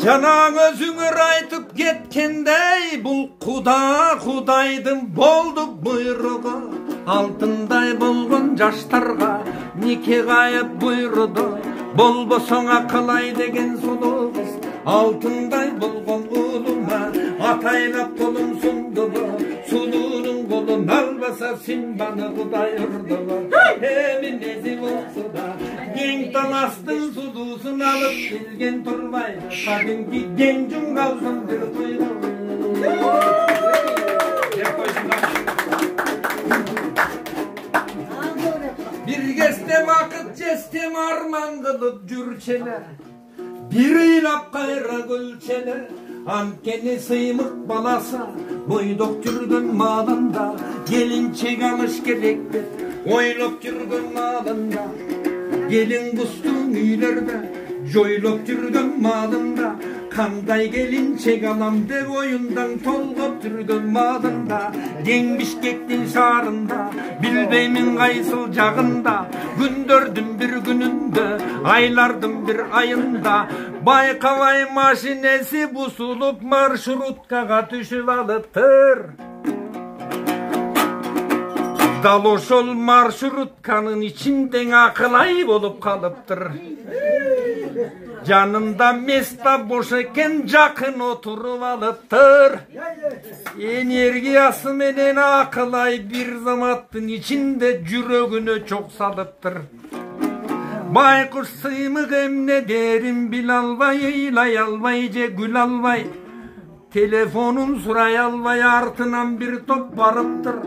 Жанаң өзүңөр айтып кеткендей, бұл Құдайдың болды бұйрығы. Алтындай болған жаштарға неке қайып бұйырды. Болбосоң ақылай деген сұлу қыз, алтындай болған ұлыма атайлап қолым сұнды. Сұлудың қолын албаса симбаны Құдай ұрды. Мінезі болса да ең таластың сұлусын алып келген тұрмай, кәдімгі генжің қалсын бір тойға. Bir keste vakit jestem arman kılıp jürçele, bir ыйлап кайра көлчеле. Анткени сыймык баласа бойдоп жүргөн маалында келинчек алыш керекпи, ойлоп жүргөн маалында келин куздун үйлөрдө жойлоп жүргөн маалында кандай келинчек алам деп оюндан толгоп жүргөн маалында кең Бишкектин шаарында билбеймин кайсыл жагында күндөрдүн бир күнүндө айлардын бир айында байкабай машинеси бусулуп маршруткага түшүп алыптыр. Дал ошол маршрутканын ичинден акылай болуп калыптыр. Жанында места бош экен, жакын отуруп алыптыр. Энергиясы менен акылай бир заматтын ичинде жүрөгүнө чок салыптыр. Байкуш сыймык эмне дерин биле албай, ыйлай албай же күлө албай, телефонун сурай албай артынан бир топ барыптыр.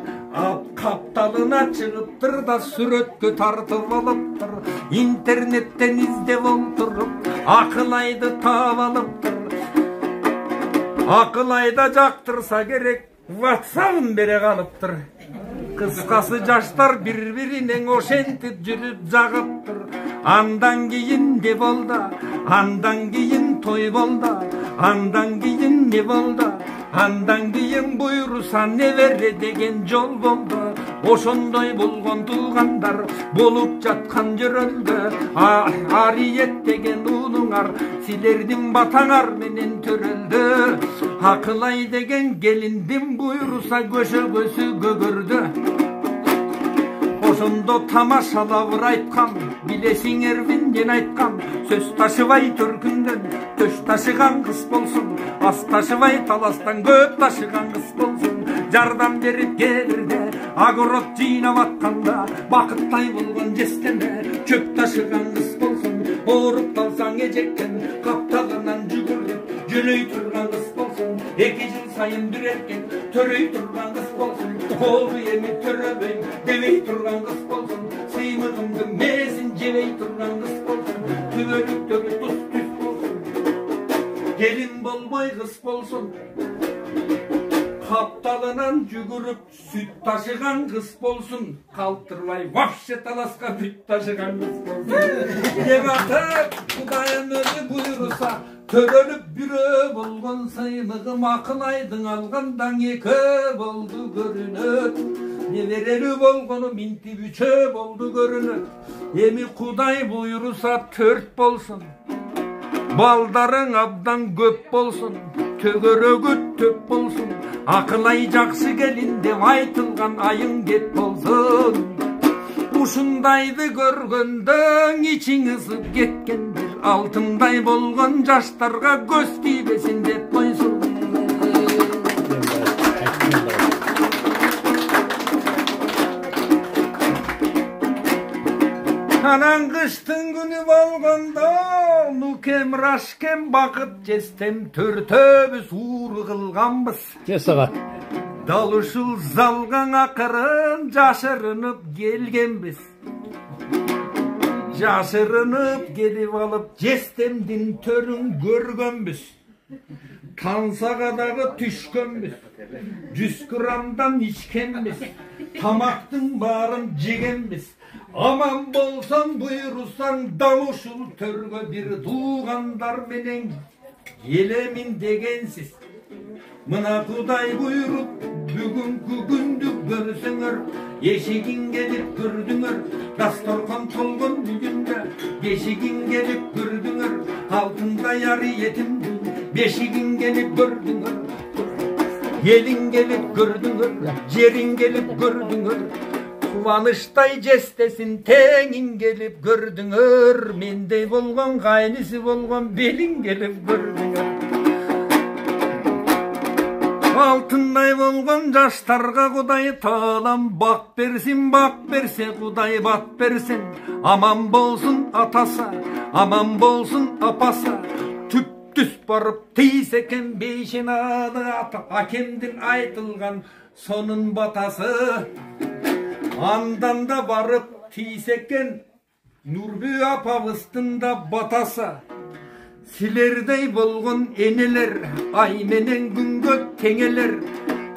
Капталына чыгыптыр да сүрөткө тартып алыптыр. Интернеттен издеп олтуруп акылайды таап алыптыр. Акылайда жактырса керек, WhatsApp'ын бере калыптыр. Кыскасы жаштар бири-биринен ошентип жүрүп жагыптыр. Андан кийин не болду? Андан кийин той болду. Андан кийин не болду? Андан кийин буйруса небере деген жол болду. Ошондой болгон туугандар болуп жаткан жөрөлдө. Ариет деген уулуңар силердин батаңар менен төрөлдү. Акылай деген келиндин буйруса көшөгөсү көгөрдү. Ошондо тамашалап айткам, билесиңерби мен айткам, сөз ташыбай төркүндөн төш ташыган кыз болсун, ас ташыбай таластан көп ташыган кыз болсун. Жардам берип келирде огород жыйнап атканда бакыттай болгон жестеме чөп ташыган кыз болсун. Ооруп калсаң эжеккен капталынан жүгүрүп жөнөй турган кыз болсун. 2 жыл сайын дүреркен төрөй турган кыз болсун. Колду эми төрөбөйм дебей турган кыз болсун. Сыймыгымды мезин жебей турган кыз болсун. Түбөлүктөгү туз болсун. Келин болбой кыз болсун. Капталынан жүгүрүп сүт ташыган кыз болсун. Калтырбай вообще таласка бүт ташыган кыз болсун. Деп атып Кудайым өзү буйруса төрөлүп бирөө болгон сыймыгым акылайдың алгандан 2 болду көрүнөт. Неберелүү болгону минтип 3 болду көрүнөт. Эми Кудай буйруса 4 болсун. Балдарың абдан көп болсун, төгөрөгү төп болсун. Акылай жакшы келин деп айтылган айың кеп болсун. Ушундайды көргөндөн ичиң ысып кеткендир. Алтындай болгон жаштарга көз тийбесин деп койсун. Анан кыштын күнү болгондо нукем рашкем бакыт жестем төртөөбүз ууру кылганбыз. Жасага. Дал ушул залган акырын жашырынып келгенбиз. Жашырынып келип алып жестемдин төрүн көргөнбүз. Тансага дагы түшкөнбүз. 100 граммдан ичкенбиз. Тамактын баарын жегенбиз. Аман болсаң буйрусаң дал ушул төргө бир туугандар менен келемин дегенсиз. Мына Кудай буйруп бүгүнкү күндү көрсөңөр, эшигиң келип көрдүңөр. Дасторкон толгон бүгүндө эшигиң келип көрдүңөр. Алтындай ариетимди Beşigin gelip gördüңөр, elin gelip gördüңөр, jerin gelip gördüңөр. Kuvanyçтай jestesin teňin gelip gördüңөр. Mendey bolgon gaynysy bolgon belin gelip gördüңör. Altınday bolgon jaştarga Kuday taalam bak bersin, bak berse Kuday bat bersin. Aman bolsun atasa, aman bolsun apasa. Tüp-tüs barıp teyseken beşin adı akemdin aytılgan sonun batası. Andan da barıp teyseken Nurbü apavıstında batasa. Silerdey bolgon eneler, ay menen güngö teňeler.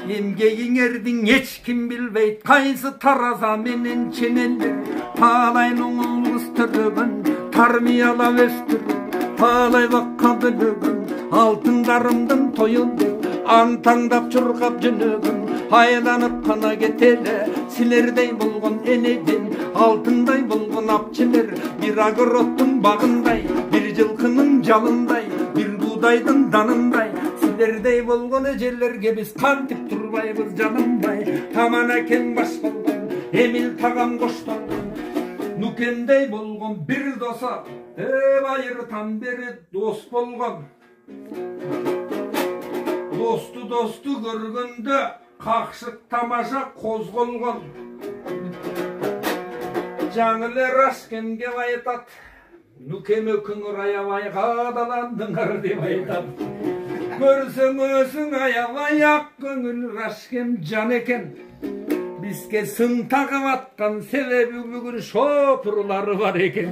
Emgegiň erdin hiç kim bilbeyt, kaysı taraza menen çeneler. Palaýyn oňul kız törögün, tarmiyalap östürün. Palay bakka bölögün, altındarımdın toyundu. Antaňdap çurgap jönögün, haýlanyp kana getele. Silerdey bolgon enedin, altınday bolgon apçylar. Bir agorottun bagınday, bir jılkının jalınday, bir buğdaydın danınday. Silerdey bolgon ejellerge biz kantip turbaýbız janymday. Taman eken baş bolgon, emil tagam goştandın. Nukendey bolgon bir dosa, ayırtan beri dost bolgon. Dostu görgünde kakşık tamaşa kozgolgon. Жаңылы Раскемге айтат, нүкеме күңір аябай қадаlandыңар деп айтат. Көрсең өзің аябай ақ көңіл Раскем жан екен. Бізге сын тағып атқан себебі бүгін шопырлары бар екен.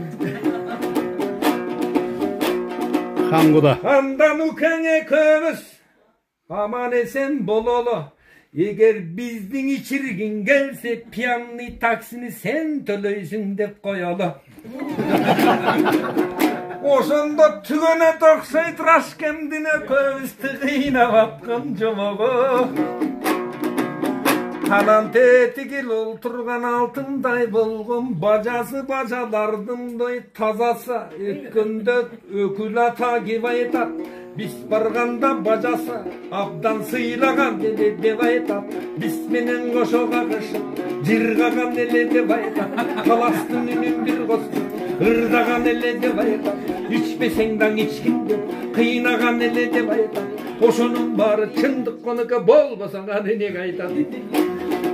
Хангуда. Анда нүкеңе көміс, аман есен бололы. Eger bizdin içirgin gelse piyanlı taksini sen tölöysün dep koyalı. Oşanda tügöne toksayt Raskemdine köstüğüne vatkan jomogo. Tanan tetigil olturgan altınday bolgon bacası bacalardım tazasa. Ekünde ökül ata gibi aytat. Biz barganda bacasa abdan sıylagan dele dep aytat. Biz menen koşoga kışıp jirgagan ele dep aytat. Kalastın ünün bir kostu ırdagan ele dep aytat. İçmeseňdan içkin dep kıynagan ele dep aytat. Oşonun bari çındık konuka bolbasaň adene aytat.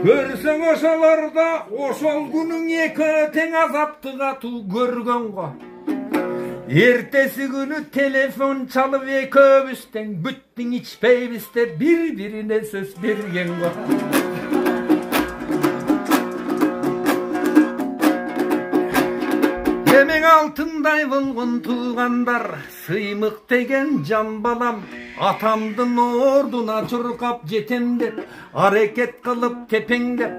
Görseň oşolarda oşol günüň eki teň azaptyga tu görgengo. Ertesi günü telefon çalıp köbüsten büttün içpeybiste birbirine söz bergen var. Hemen altınday bolgon tuğandar, sıymık degen can balam. Atamdın orduna çurkap jetem dep, hareket kılıp tepengdep.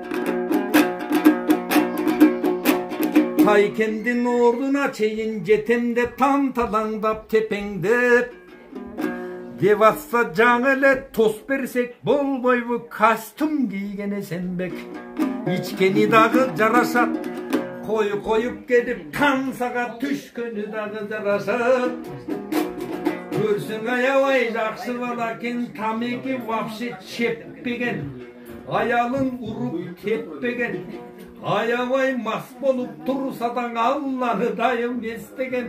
Taykendin orduna çeyin jetemde tam talaňdap tepengdep. Devassa jaňele tos bersek bolboy bu kostüm giygene senbek. İçkeni dagı jaraşat, koyup gelip kansaga tüşkönü dagı jaraşat. Görseň aябай jakşy balaken tameki vapşe çeppegen, ayalın urup tepпеген. Aябай mas bolup tursadan Allah'ı dayım bestegen.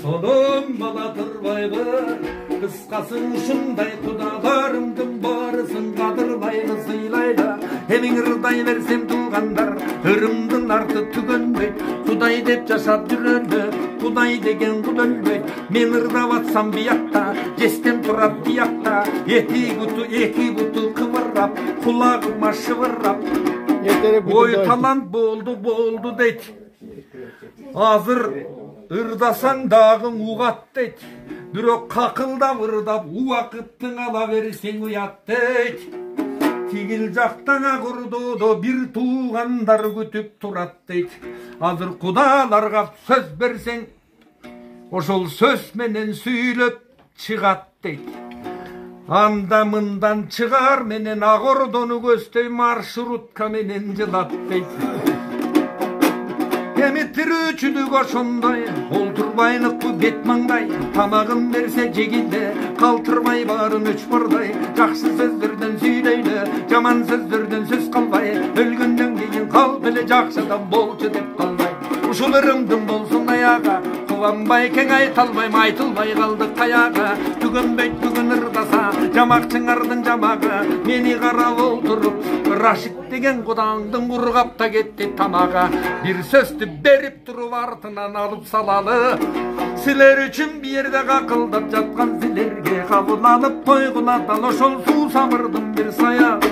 Sonum bala tırbaylı, kıskasın şunday kudalarımdın barısın kadırlaylı sıylayla. Hemin ırday versem tuğandar, hırımdın artı tügönbey. Kuday dep yaşap jürönbey, kuday degen kul ölbey. Men ırda vatsam biyakta, jestem turat diyakta. Eki butu kıvırrap, kulağıma şıvırrap. Oy talant boldu deyt. Azır ırdasan dağın ugat deyt. Bürok kakıldap ırdap uvakyttyň ala bersen uyat deyt. Tigil jaktana kurdudu bir tuğandar kütüp turat deyt. Azır kudalarga söz bersen oşol söz menen süylöp çıgat deyt. Andamından çıgar menen agordonu göstöy marşrutka menen jylat deyt. эми тирүүчүлүк ошондой олтурбайлык бу бет маңдай тамагын берсе жегиле калтырбай баарын үч бардай жакшы сөздөрдөн сүйлөйлө жаман сөздөрдөн сөз калбай өлгөндөн кийин калп эле жакшы адам болчу деп калбай ушул ырымдын болсун аягы кубанбай кең айта албайм айтылбай калды каяга түгөнбөйт бүгүн ырдаса жамакчыңардын жамагы мени карап олтуруп Рашид деген кудаңдын кургап да кетти тамагы бир сөздү берип туруп артынан алып салалы силер үчүн бир жерде какылдап жаткан силерге кабыл алып койгула дал ошол суу самырдын бир саягы